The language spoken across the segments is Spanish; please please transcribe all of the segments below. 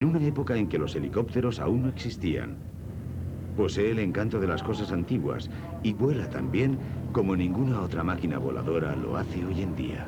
En una época en que los helicópteros aún no existían. Posee el encanto de las cosas antiguas y vuela tan bien como ninguna otra máquina voladora lo hace hoy en día.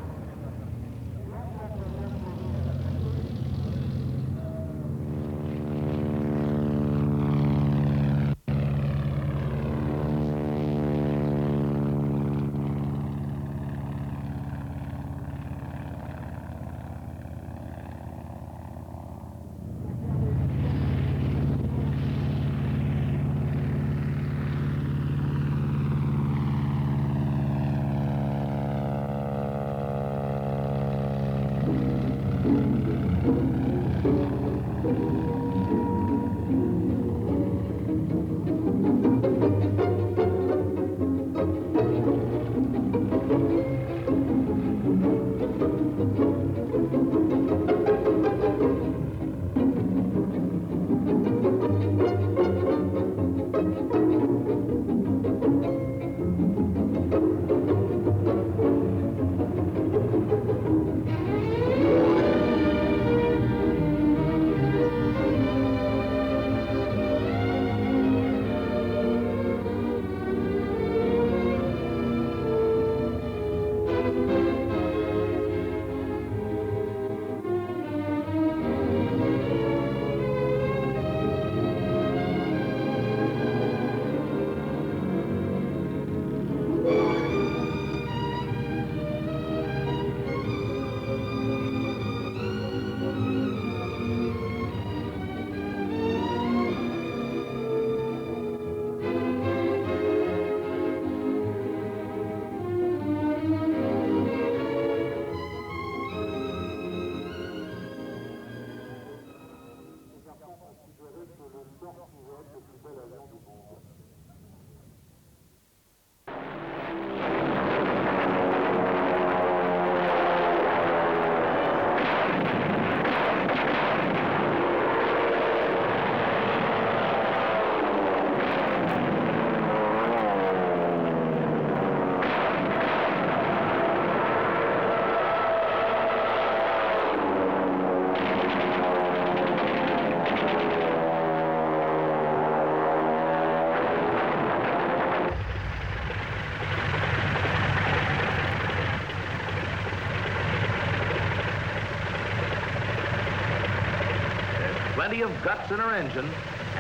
Plenty of guts in her engine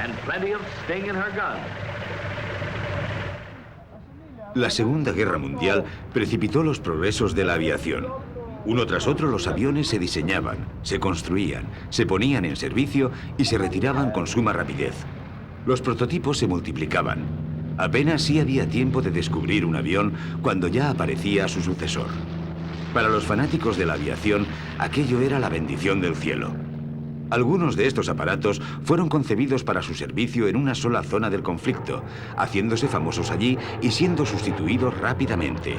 and plenty of sting in her gun. La Segunda Guerra Mundial precipitó los progresos de la aviación. Uno tras otro los aviones se diseñaban, se construían, se ponían en servicio y se retiraban con suma rapidez. Los prototipos se multiplicaban. Apenas sí había tiempo de descubrir un avión cuando ya aparecía su sucesor. Para los fanáticos de la aviación, aquello era la bendición del cielo. Algunos de estos aparatos fueron concebidos para su servicio en una sola zona del conflicto, haciéndose famosos allí y siendo sustituidos rápidamente.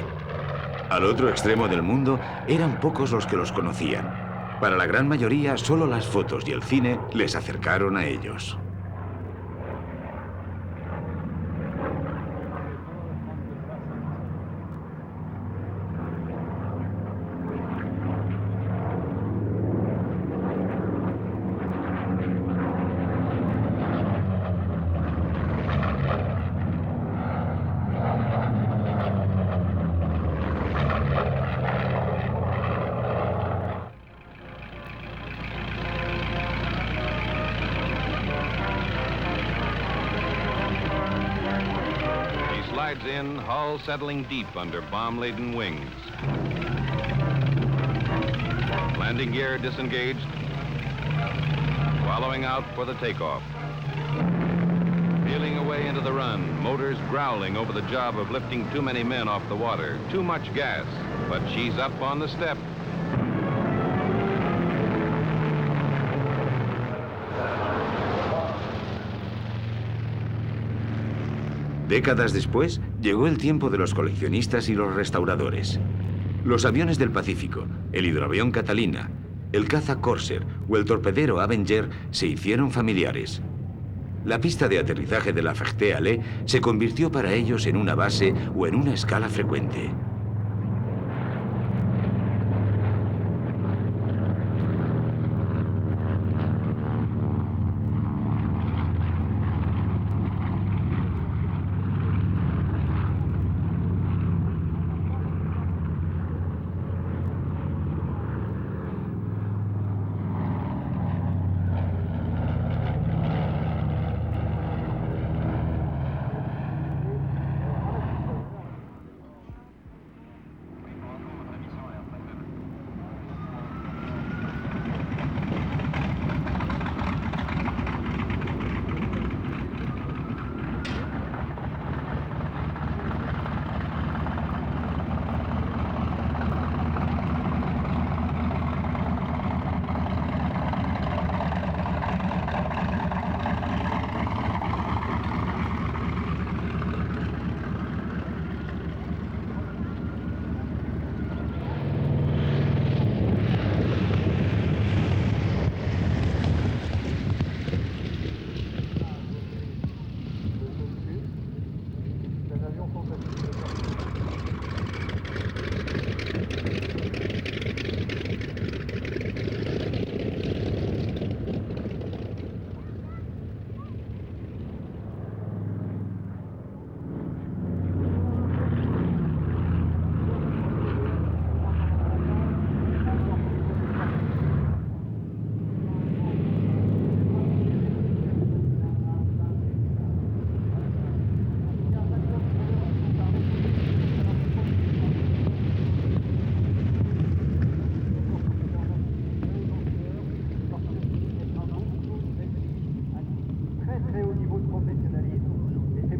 Al otro extremo del mundo, eran pocos los que los conocían. Para la gran mayoría, solo las fotos y el cine les acercaron a ellos. In, hull settling deep under bomb-laden wings. Landing gear disengaged. Wallowing out for the takeoff. Peeling away into the run, motors growling over the job of lifting too many men off the water. Too much gas, but she's up on the step. Décadas después, llegó el tiempo de los coleccionistas y los restauradores. Los aviones del Pacífico, el hidroavión Catalina, el caza Corsair o el torpedero Avenger se hicieron familiares. La pista de aterrizaje de la Ferté-Alais se convirtió para ellos en una base o en una escala frecuente.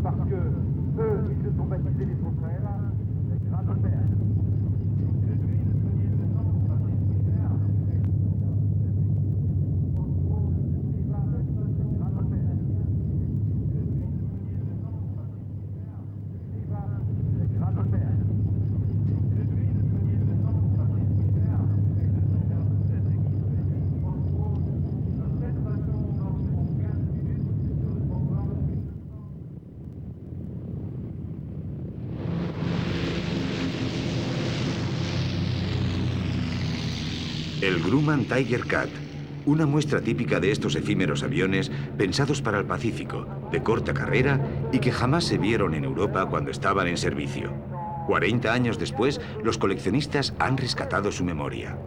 parce que eux, ils se sont baptisés les faux frères, grâce au Père. El Grumman Tiger Cat, una muestra típica de estos efímeros aviones pensados para el Pacífico, de corta carrera y que jamás se vieron en Europa cuando estaban en servicio. 40 años después, los coleccionistas han rescatado su memoria.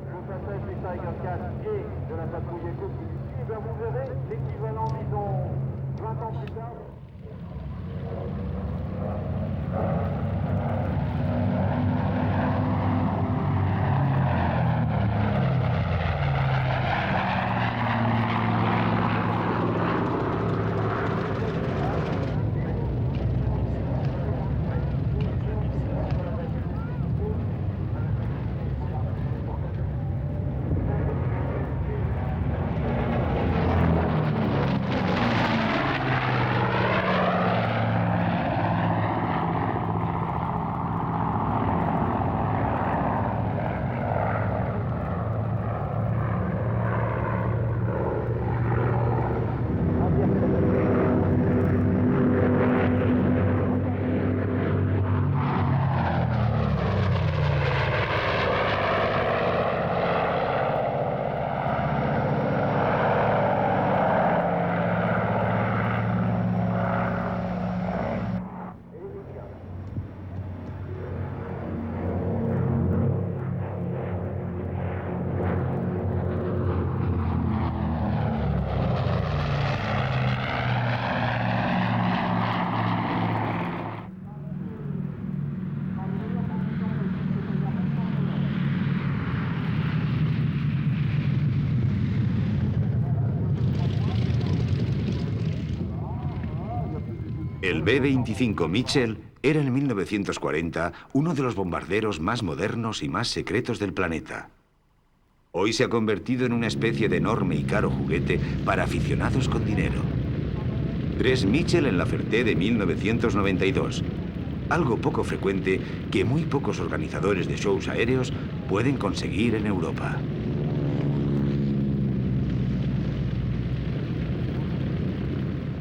El B-25 Mitchell era en 1940 uno de los bombarderos más modernos y más secretos del planeta. Hoy se ha convertido en una especie de enorme y caro juguete para aficionados con dinero. 3 Mitchell en la Ferté de 1992. Algo poco frecuente que muy pocos organizadores de shows aéreos pueden conseguir en Europa.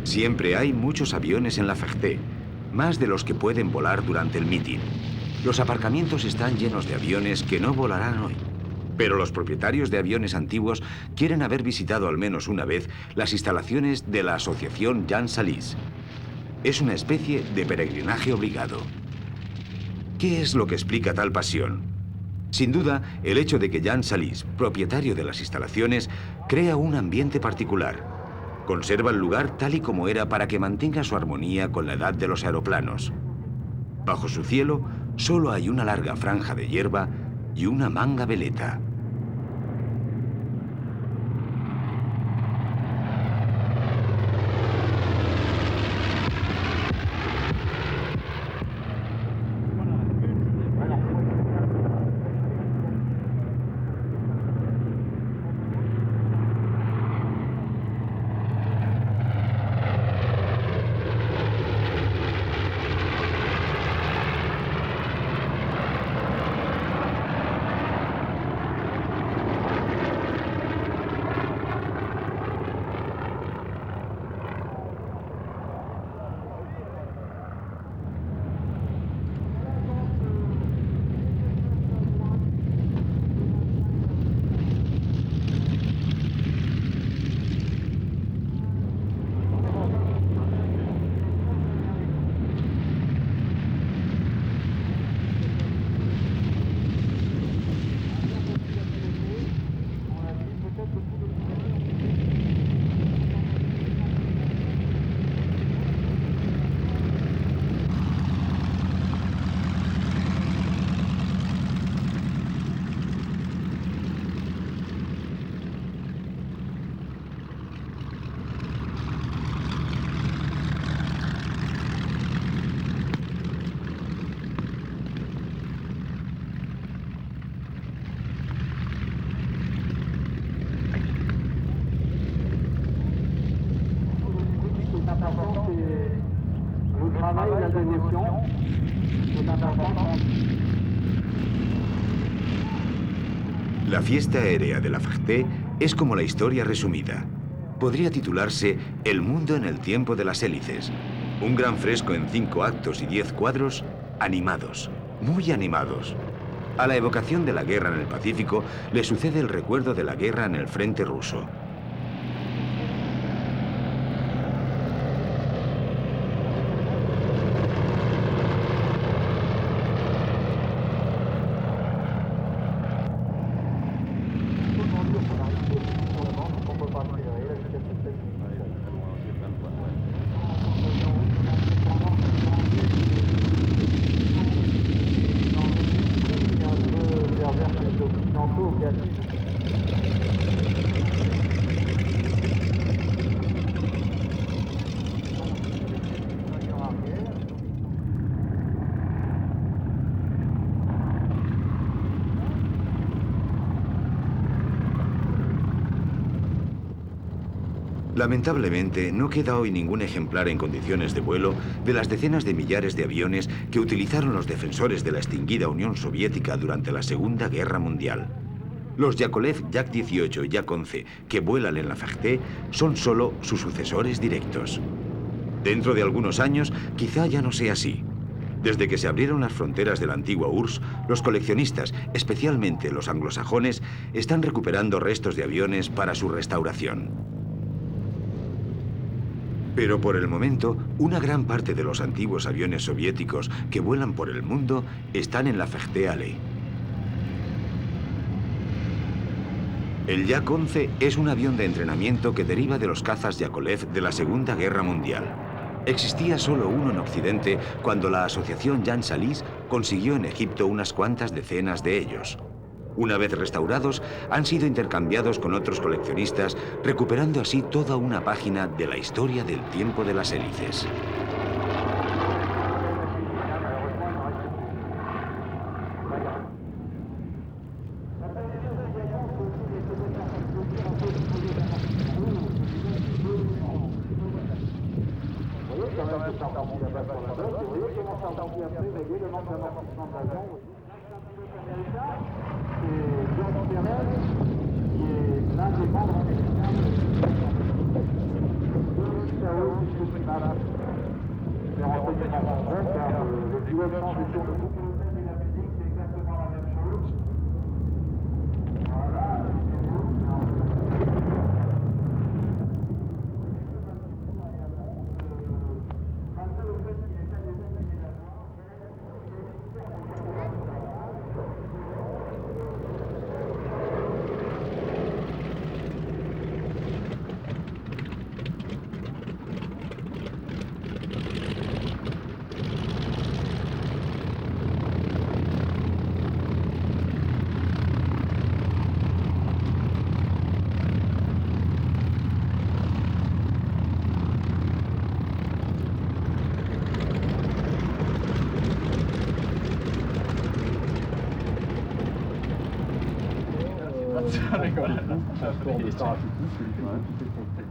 Siempre hay muchos aviones en la Ferté, más de los que pueden volar durante el mitin. Los aparcamientos están llenos de aviones que no volarán hoy. Pero los propietarios de aviones antiguos quieren haber visitado al menos una vez las instalaciones de la asociación Jean Salis. Es una especie de peregrinaje obligado. ¿Qué es lo que explica tal pasión? Sin duda, el hecho de que Jean Salis, propietario de las instalaciones, crea un ambiente particular. Conserva el lugar tal y como era para que mantenga su armonía con la edad de los aeroplanos. Bajo su cielo, solo hay una larga franja de hierba y una manga veleta. important, c'est le travail, la dévotion, qui est important. La fiesta aérea de la Ferté es como la historia resumida. Podría titularse El mundo en el tiempo de las hélices. Un gran fresco en 5 actos y 10 cuadros, animados, muy animados. A la evocación de la guerra en el Pacífico le sucede el recuerdo de la guerra en el frente ruso. Lamentablemente, no queda hoy ningún ejemplar en condiciones de vuelo de las decenas de millares de aviones que utilizaron los defensores de la extinguida Unión Soviética durante la Segunda Guerra Mundial. Los Yakolev Yak-18 y Yak-11 que vuelan en la Ferté son solo sus sucesores directos. Dentro de algunos años, quizá ya no sea así. Desde que se abrieron las fronteras de la antigua URSS, los coleccionistas, especialmente los anglosajones, están recuperando restos de aviones para su restauración. Pero por el momento, una gran parte de los antiguos aviones soviéticos que vuelan por el mundo están en la Ferté-Alais. El Yak-11 es un avión de entrenamiento que deriva de los cazas Yakolev de la Segunda Guerra Mundial. Existía solo uno en Occidente cuando la asociación Jan Salis consiguió en Egipto unas cuantas decenas de ellos. Una vez restaurados, han sido intercambiados con otros coleccionistas, recuperando así toda una página de la historia del tiempo de las hélices.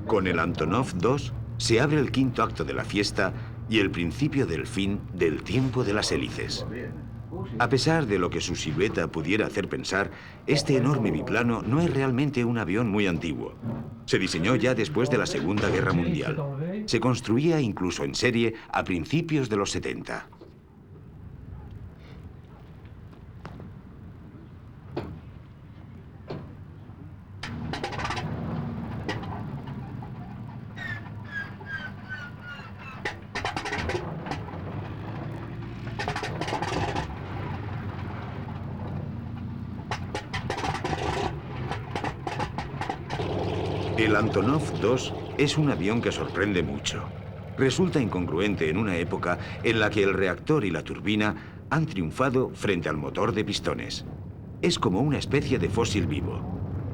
Con el Antonov 2 se abre el quinto acto de la fiesta y el principio del fin del tiempo de las hélices. A pesar de lo que su silueta pudiera hacer pensar, este enorme biplano no es realmente un avión muy antiguo. Se diseñó ya después de la Segunda Guerra Mundial. Se construía incluso en serie a principios de los 70. El Antonov 2 es un avión que sorprende mucho. Resulta incongruente en una época en la que el reactor y la turbina han triunfado frente al motor de pistones. Es como una especie de fósil vivo,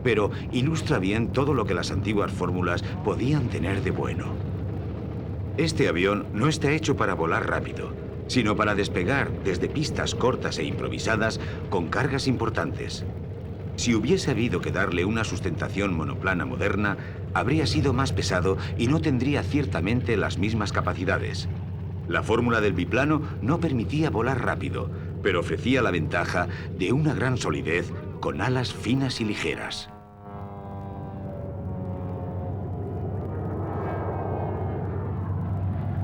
pero ilustra bien todo lo que las antiguas fórmulas podían tener de bueno. Este avión no está hecho para volar rápido, sino para despegar desde pistas cortas e improvisadas con cargas importantes. Si hubiese habido que darle una sustentación monoplana moderna, habría sido más pesado y no tendría ciertamente las mismas capacidades. La fórmula del biplano no permitía volar rápido, pero ofrecía la ventaja de una gran solidez con alas finas y ligeras.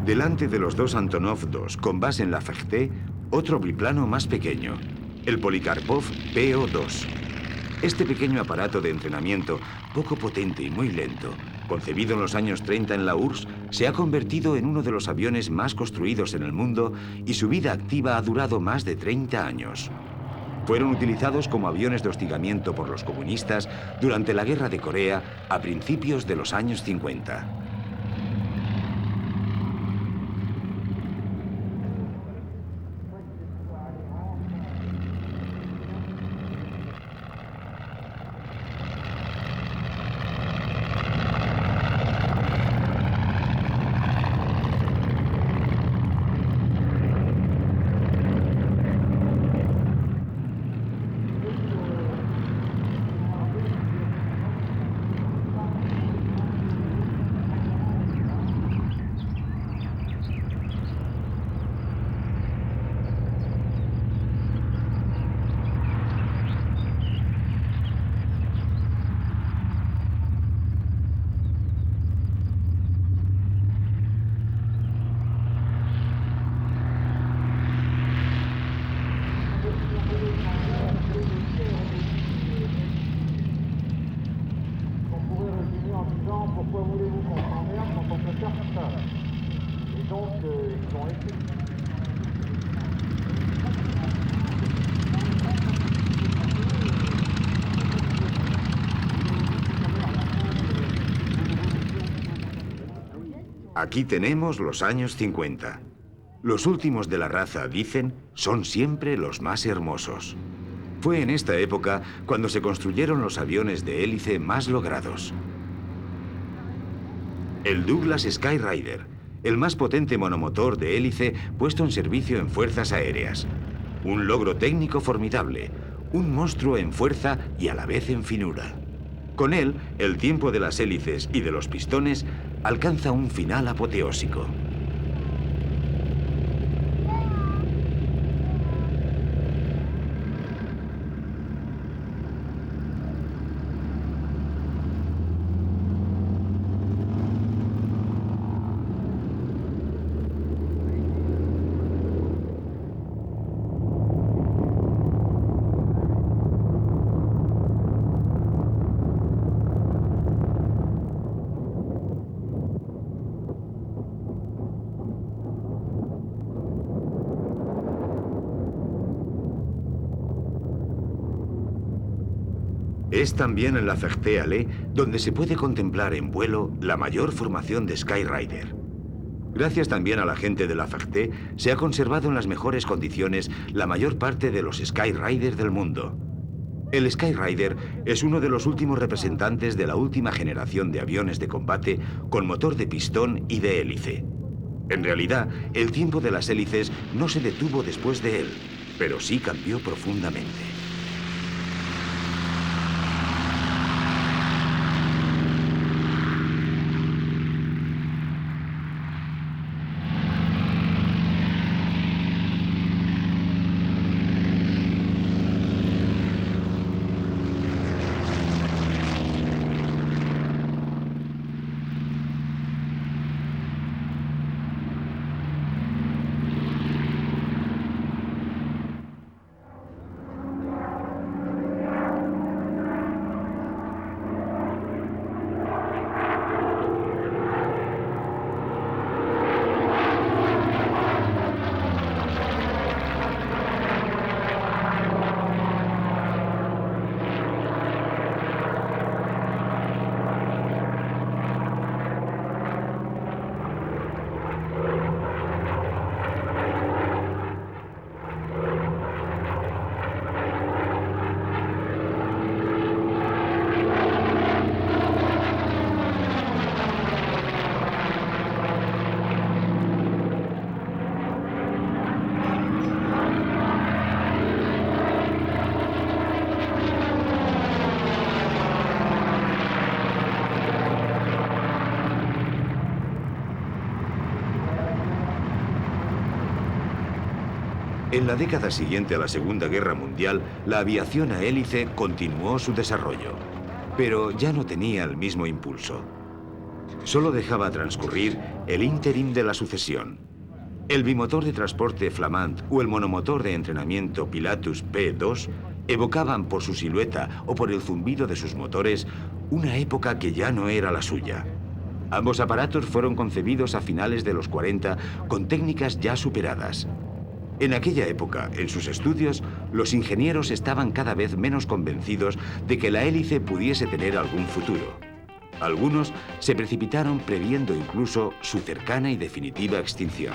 Delante de los dos Antonov II con base en La Ferté, otro biplano más pequeño, el Polikarpov PO-2. Este pequeño aparato de entrenamiento, poco potente y muy lento, concebido en los años 30 en la URSS, se ha convertido en uno de los aviones más construidos en el mundo y su vida activa ha durado más de 30 años. Fueron utilizados como aviones de hostigamiento por los comunistas durante la Guerra de Corea a principios de los años 50. Pourquoi voulez-vous qu'on s'emmerde quand on peut faire ça? Et donc, ils ont été... Aquí tenemos los años 50. Los últimos de la raza, dicen, son siempre los más hermosos. Fue en esta época cuando se construyeron los aviones de hélice más logrados. El Douglas Skyrider, el más potente monomotor de hélice puesto en servicio en fuerzas aéreas. Un logro técnico formidable, un monstruo en fuerza y a la vez en finura. Con él, el tiempo de las hélices y de los pistones alcanza un final apoteósico. Es también en La Ferté-Alais donde se puede contemplar en vuelo la mayor formación de Skyrider. Gracias también a la gente de La Ferté, se ha conservado en las mejores condiciones la mayor parte de los Skyrider del mundo. El Skyrider es uno de los últimos representantes de la última generación de aviones de combate con motor de pistón y de hélice. En realidad, el tiempo de las hélices no se detuvo después de él, pero sí cambió profundamente. En la década siguiente a la Segunda Guerra Mundial, la aviación a hélice continuó su desarrollo, pero ya no tenía el mismo impulso. Solo dejaba transcurrir el ínterin de la sucesión. El bimotor de transporte Flamand o el monomotor de entrenamiento Pilatus P2 evocaban por su silueta o por el zumbido de sus motores una época que ya no era la suya. Ambos aparatos fueron concebidos a finales de los 40 con técnicas ya superadas. En aquella época, en sus estudios, los ingenieros estaban cada vez menos convencidos de que la hélice pudiese tener algún futuro. Algunos se precipitaron previendo incluso su cercana y definitiva extinción.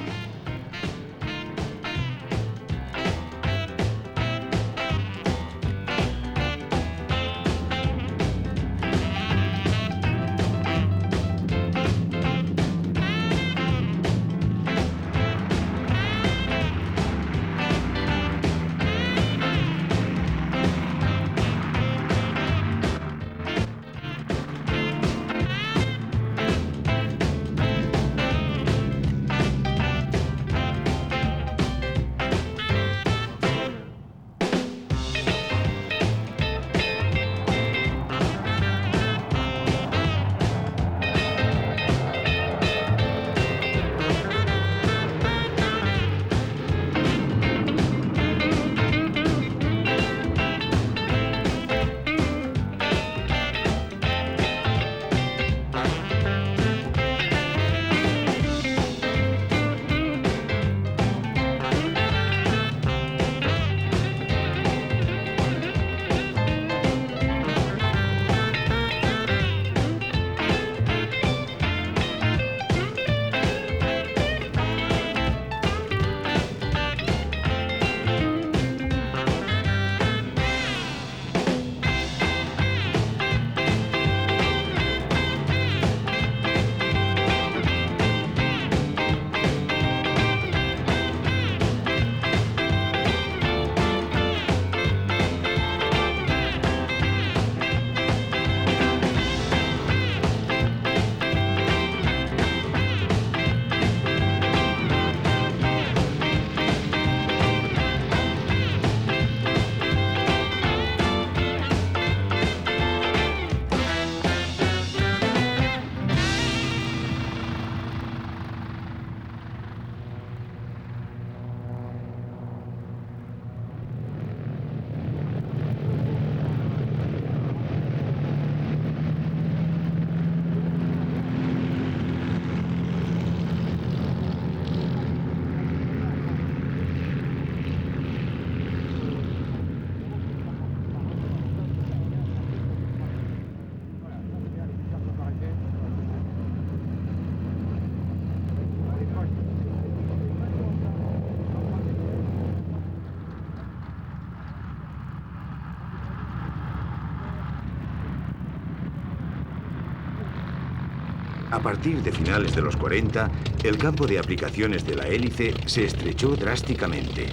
A partir de finales de los 40, el campo de aplicaciones de la hélice se estrechó drásticamente.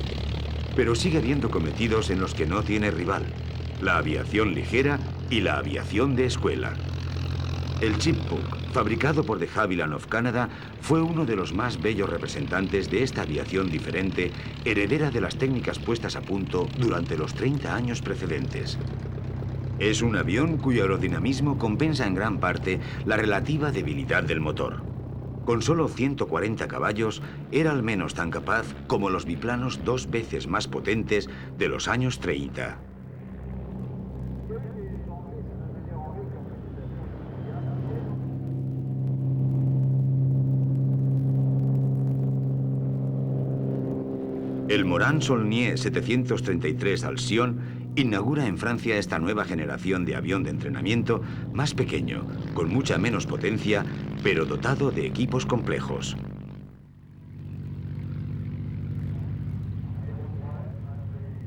Pero sigue habiendo cometidos en los que no tiene rival: la aviación ligera y la aviación de escuela. El Chinook, fabricado por de Havilland of Canada, fue uno de los más bellos representantes de esta aviación diferente, heredera de las técnicas puestas a punto durante los 30 años precedentes. Es un avión cuyo aerodinamismo compensa en gran parte la relativa debilidad del motor. Con solo 140 caballos, era al menos tan capaz como los biplanos 2 veces más potentes de los años 30. El Morane-Saulnier 733 Alcyon inaugura en Francia esta nueva generación de avión de entrenamiento más pequeño, con mucha menos potencia, pero dotado de equipos complejos.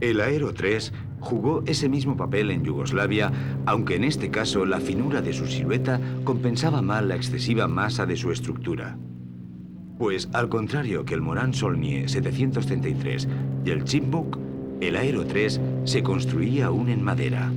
El Aero 3 jugó ese mismo papel en Yugoslavia, aunque en este caso la finura de su silueta compensaba mal la excesiva masa de su estructura. Pues al contrario que el Morane-Saulnier 733 y el Chinook, el Aero 3 se construía aún en madera.